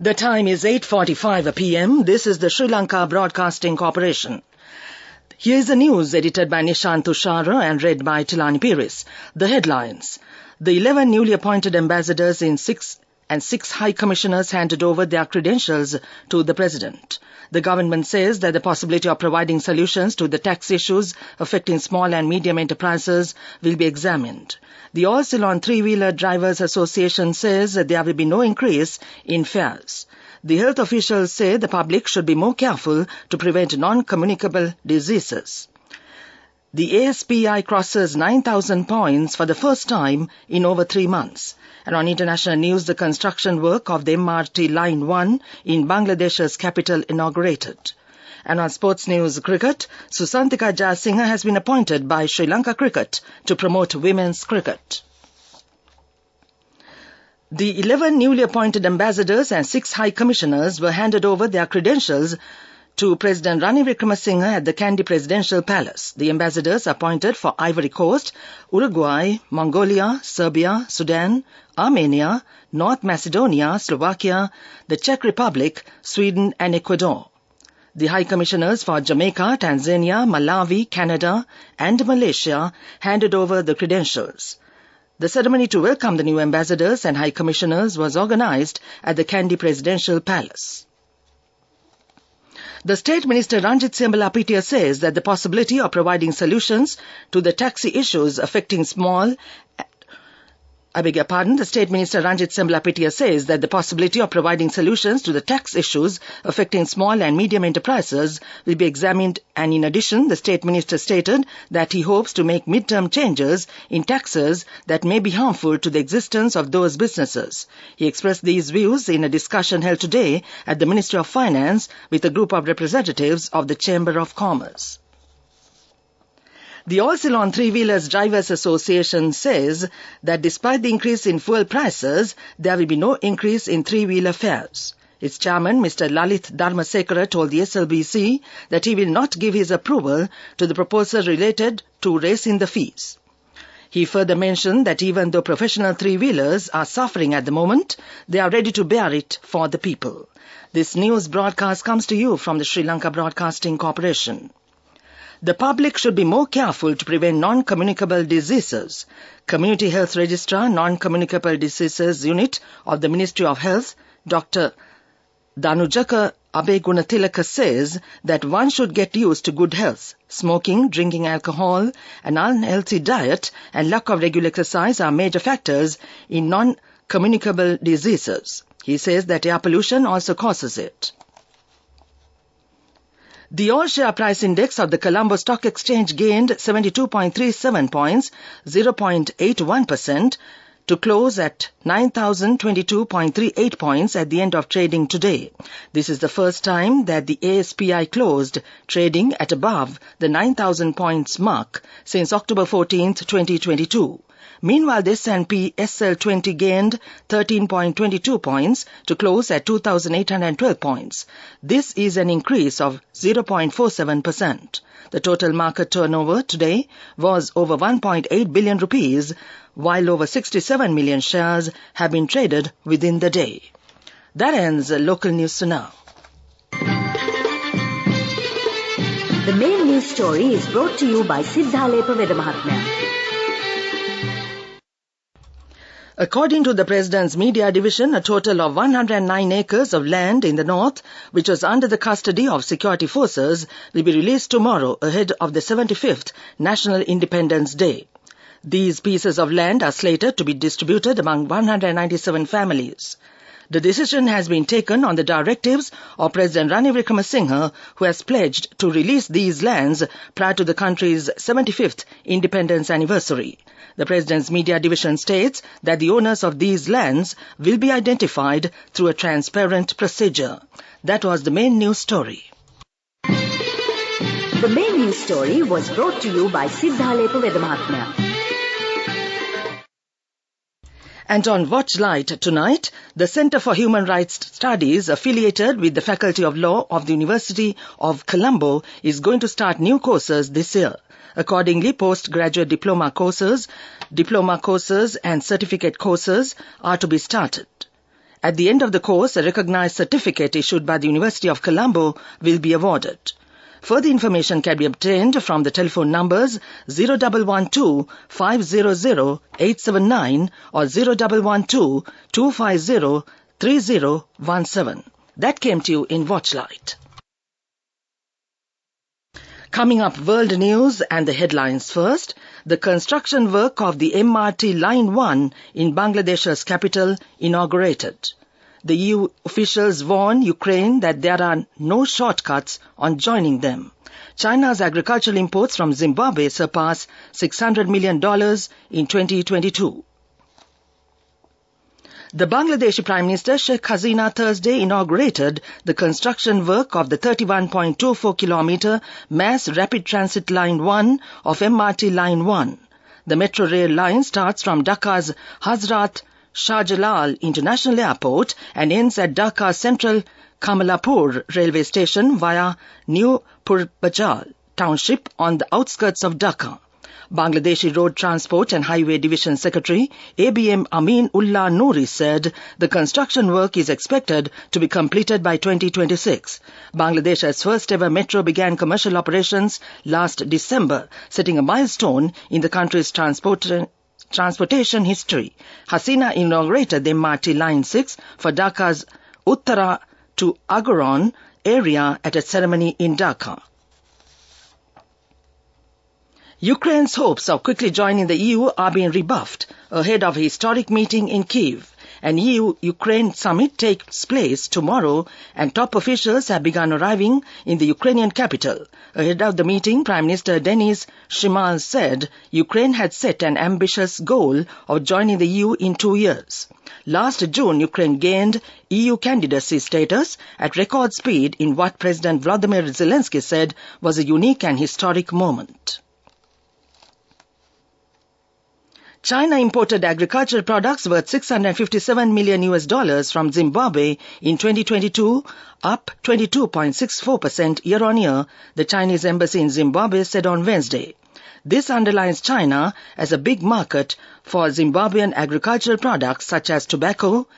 The time is 8:45 p.m. This is the Sri Lanka Broadcasting Corporation. Here is the news edited by Nishant Tushara and read by Tilani Piris. The headlines. The 11 newly appointed ambassadors and six high commissioners handed over their credentials to the President. The government says that the possibility of providing solutions to the tax issues affecting small and medium enterprises will be examined. The All Ceylon Three-Wheeler Drivers Association says that there will be no increase in fares. The health officials say the public should be more careful to prevent non-communicable diseases. The ASPI crosses 9,000 points for the first time in over 3 months. And on international news, the construction work of the MRT Line 1 in Bangladesh's capital inaugurated. And on sports news, cricket, Susantika Jayasinghe has been appointed by Sri Lanka Cricket to promote women's cricket. The 11 newly appointed ambassadors and 6 high commissioners were handed over their credentials to President Ranil Wickremesinghe at the Kandy Presidential Palace. The ambassadors appointed for Ivory Coast, Uruguay, Mongolia, Serbia, Sudan, Armenia, North Macedonia, Slovakia, the Czech Republic, Sweden and Ecuador. The High Commissioners for Jamaica, Tanzania, Malawi, Canada and Malaysia handed over the credentials. The ceremony to welcome the new ambassadors and High Commissioners was organized at the Kandy Presidential Palace. The State Minister Ranjit Sembalapitiya says that the possibility of providing solutions to the taxi issues affecting The State Minister Ranjit Sembalapitiya says that the possibility of providing solutions to the tax issues affecting small and medium enterprises will be examined, and in addition, the State Minister stated that he hopes to make mid-term changes in taxes that may be harmful to the existence of those businesses. He expressed these views in a discussion held today at the Ministry of Finance with a group of representatives of the Chamber of Commerce. The All Ceylon Three-Wheelers Drivers Association says that despite the increase in fuel prices, there will be no increase in three-wheeler fares. Its chairman, Mr. Lalit Dharmasekara, told the SLBC that he will not give his approval to the proposal related to raising the fees. He further mentioned that even though professional three-wheelers are suffering at the moment, they are ready to bear it for the people. This news broadcast comes to you from the Sri Lanka Broadcasting Corporation. The public should be more careful to prevent non-communicable diseases. Community Health Registrar, Non-Communicable Diseases Unit of the Ministry of Health, Dr. Danujaka Abegunathilaka says that one should get used to good health. Smoking, drinking alcohol, an unhealthy diet and lack of regular exercise are major factors in non-communicable diseases. He says that air pollution also causes it. The all-share price index of the Colombo Stock Exchange gained 72.37 points, 0.81%, to close at 9,022.38 points at the end of trading today. This is the first time that the ASPI closed trading at above the 9,000 points mark since October 14, 2022. Meanwhile, the S&P SL20 gained 13.22 points to close at 2,812 points. This is an increase of 0.47%. The total market turnover today was over 1.8 billion rupees, while over 67 million shares have been traded within the day. That ends local news for now. The main news story is brought to you by Siddhalepa Vedamahatmya. According to the President's Media Division, a total of 109 acres of land in the north, which was under the custody of security forces, will be released tomorrow ahead of the 75th National Independence Day. These pieces of land are slated to be distributed among 197 families. The decision has been taken on the directives of President Ranil Wickremesinghe, who has pledged to release these lands prior to the country's 75th independence anniversary. The President's Media Division states that the owners of these lands will be identified through a transparent procedure. That was the main news story. The main news story was brought to you by Siddhalepa Vedamahatmya. And on Watch Light tonight, the Centre for Human Rights Studies, affiliated with the Faculty of Law of the University of Colombo, is going to start new courses this year. Accordingly, postgraduate diploma courses and certificate courses are to be started. At the end of the course, a recognized certificate issued by the University of Colombo will be awarded. Further information can be obtained from the telephone numbers 0112-500-879 or 0112-250-3017. That came to you in Watchlight. Coming up, world news and the headlines first. The construction work of the MRT Line 1 in Bangladesh's capital inaugurated. The EU officials warn Ukraine that there are no shortcuts on joining them. China's agricultural imports from Zimbabwe surpass $600 million in 2022. The Bangladeshi Prime Minister Sheikh Hasina Thursday inaugurated the construction work of the 31.24-kilometer mass rapid transit line 1 of MRT line 1. The metro rail line starts from Dhaka's Hazrat Shah Jalal International Airport and ends at Dhaka Central Kamalapur railway station via New Purbajal township on the outskirts of Dhaka. Bangladeshi Road Transport and Highway Division Secretary ABM Amin Ullah Nouri said the construction work is expected to be completed by 2026. Bangladesh's first ever metro began commercial operations last December, setting a milestone in the country's transportation history. Hasina inaugurated the MRT Line 6 for Dhaka's Uttara to Agaron area at a ceremony in Dhaka. Ukraine's hopes of quickly joining the EU are being rebuffed ahead of a historic meeting in Kyiv. An EU-Ukraine summit takes place tomorrow and top officials have begun arriving in the Ukrainian capital. Ahead of the meeting, Prime Minister Denis Shmyhal said Ukraine had set an ambitious goal of joining the EU in 2 years. Last June, Ukraine gained EU candidacy status at record speed in what President Volodymyr Zelensky said was a unique and historic moment. China imported agricultural products worth $657 million from Zimbabwe in 2022, up 22.64% year-on-year, the Chinese embassy in Zimbabwe said on Wednesday. This underlines China as a big market for Zimbabwean agricultural products such as tobacco,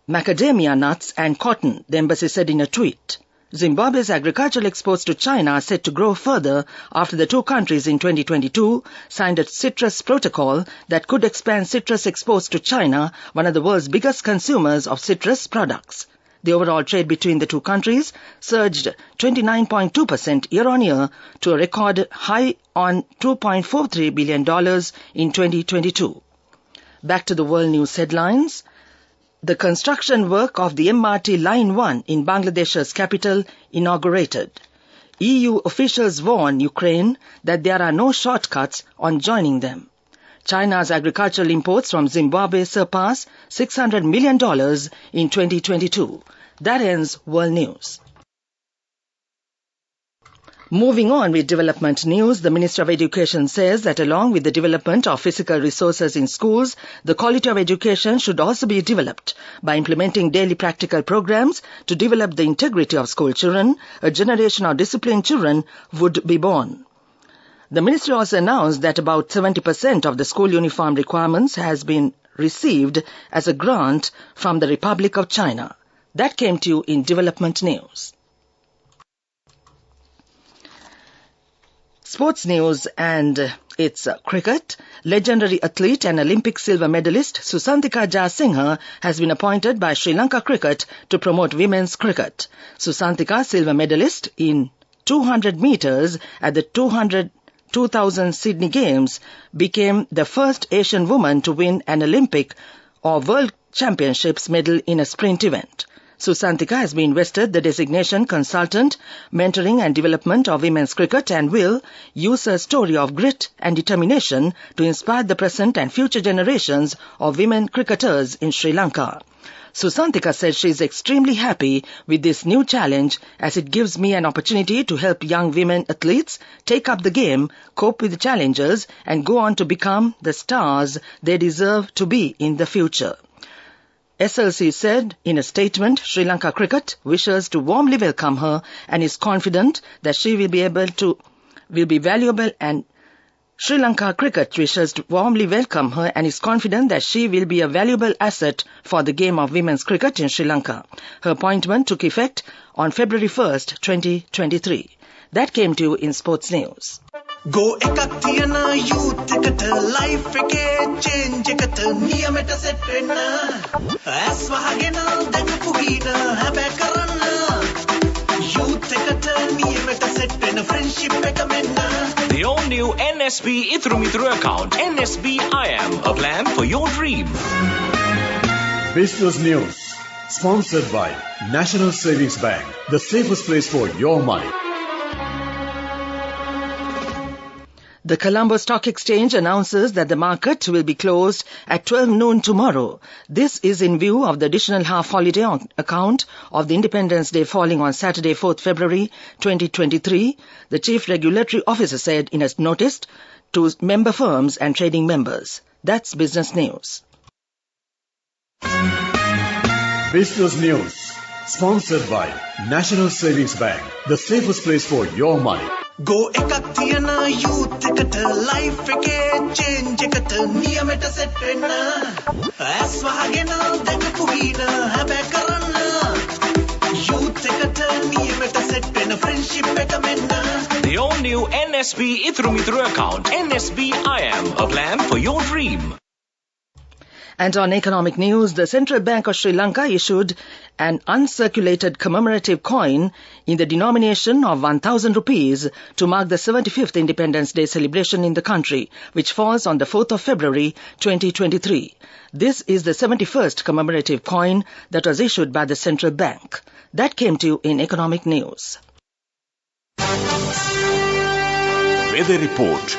macadamia nuts and cotton, the embassy said in a tweet. Zimbabwe's agricultural exports to China are set to grow further after the two countries in 2022 signed a citrus protocol that could expand citrus exports to China, one of the world's biggest consumers of citrus products. The overall trade between the two countries surged 29.2% year-on-year to a record high on $2.43 billion in 2022. Back to the world news headlines. The construction work of the MRT Line 1 in Bangladesh's capital inaugurated. EU officials warn Ukraine that there are no shortcuts on joining them. China's agricultural imports from Zimbabwe surpass $600 million in 2022. That ends world news. Moving on with development news, the Minister of Education says that along with the development of physical resources in schools, the quality of education should also be developed. By implementing daily practical programs to develop the integrity of school children, a generation of disciplined children would be born. The Ministry also announced that about 70% of the school uniform requirements has been received as a grant from the Republic of China. That came to you in development news. Sports news and it's cricket. Legendary athlete and Olympic silver medalist Susantika Jayasinghe has been appointed by Sri Lanka Cricket to promote women's cricket. Susantika, silver medalist in 200 meters at the 2000 Sydney Games, became the first Asian woman to win an Olympic or World Championships medal in a sprint event. Susantika has been vested the designation Consultant, Mentoring and Development of Women's Cricket and will use her story of grit and determination to inspire the present and future generations of women cricketers in Sri Lanka. Susantika said she is extremely happy with this new challenge as it gives me an opportunity to help young women athletes take up the game, cope with the challenges and go on to become the stars they deserve to be in the future. SLC said in a statement, Sri Lanka Cricket wishes to warmly welcome her and is confident that she will be valuable and Sri Lanka Cricket wishes to warmly welcome her and is confident that she will be a valuable asset for the game of women's cricket in Sri Lanka. Her appointment took effect on February 1st, 2023. That came to you in Sports News. Go ekak tiyana youth eකට life එකේ change එකට නියමෙට set වෙන්න ඇස් වහගෙන දැකපු ගීන හැබැයි කරන්න youth එකට නියමෙට set වෙන්න friendship එක මෙන්න. The all-new NSB Ithru account, NSB IAM, a plan for your dream. Business News, sponsored by National Savings Bank, the safest place for your money. The Colombo Stock Exchange announces that the market will be closed at 12 noon tomorrow. This is in view of the additional half-holiday on account of the Independence Day falling on Saturday, 4th February 2023, the Chief Regulatory Officer said in a notice to member firms and trading members. That's Business News. Business News, sponsored by National Savings Bank, the safest place for your money. Go ekak tiyana youth එකට life එකේ change එකට නියමෙට set වෙන්න ඇස් වහගෙන දැකපු ගීන හැබැයි කරන්න youth එකට නියමෙට set වෙන්න friendship එක මෙන්න. The all-new NSB Ithru account, NSB IAM, a plan for your dream. And on economic news, the Central Bank of Sri Lanka issued an uncirculated commemorative coin in the denomination of 1,000 rupees to mark the 75th Independence Day celebration in the country, which falls on the 4th of February 2023. This is the 71st commemorative coin that was issued by the Central Bank. That came to you in economic news. Weather report.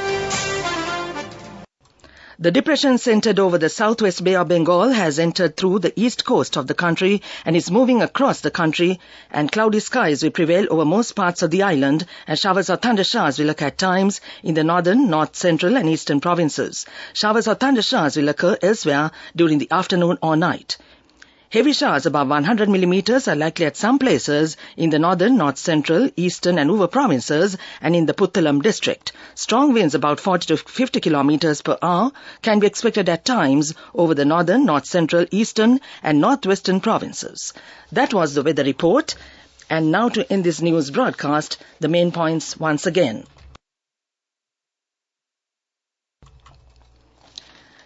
The depression centered over the southwest Bay of Bengal has entered through the east coast of the country and is moving across the country, and cloudy skies will prevail over most parts of the island, and showers or thundershowers will occur at times in the northern, north, central and eastern provinces. Showers or thundershowers will occur elsewhere during the afternoon or night. Heavy showers above 100 millimeters are likely at some places in the northern, north central, eastern and Uva provinces and in the Puttalam district. Strong winds about 40 to 50 kilometers per hour can be expected at times over the northern, north central, eastern and northwestern provinces. That was the weather report. And now to end this news broadcast, the main points once again.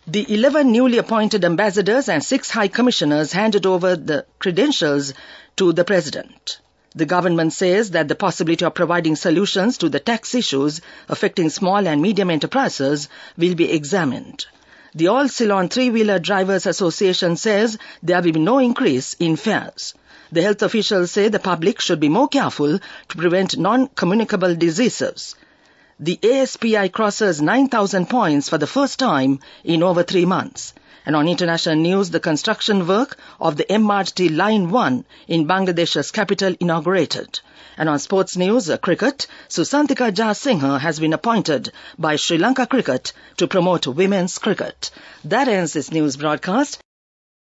The 11 newly appointed ambassadors and 6 high commissioners handed over the credentials to the President. The government says that the possibility of providing solutions to the tax issues affecting small and medium enterprises will be examined. The All Ceylon Three-Wheeler Drivers Association says there will be no increase in fares. The health officials say the public should be more careful to prevent non-communicable diseases. The ASPI crosses 9,000 points for the first time in over 3 months. And on international news, the construction work of the MRT Line 1 in Bangladesh's capital inaugurated. And on sports news, cricket, Susantika Jayasinghe has been appointed by Sri Lanka Cricket to promote women's cricket. That ends this news broadcast.